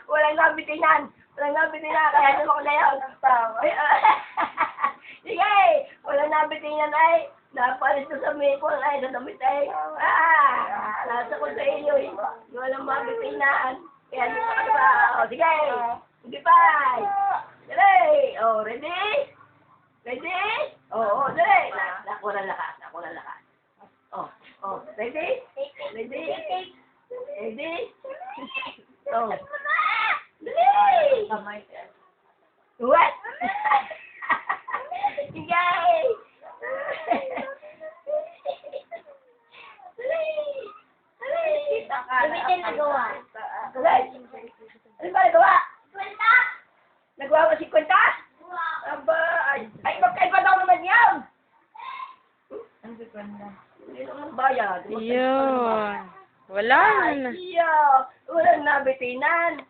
Walang nabitinan. Walang nabitinan. Kaya naman ko na yun. Sige! Walang nabitinan ay. Napalis ko sa Maple ay sa damit ay. Nasa ko sa iyo eh. Walang mabitinan. Kaya naman ko na. Sige! Hindi pa! Dali! Ready? Ready? Dali! Nakuha ng lakas. Ready? Ready? Ready? Dali! What? Sige! Gamitin na gawa. Ano ba nagawa? Nagawa mo 50? Aba, ay magkaiba daw naman yan! Ang ganda. Hindi naman bayad. Yun. Wala na. Walang nabitinan.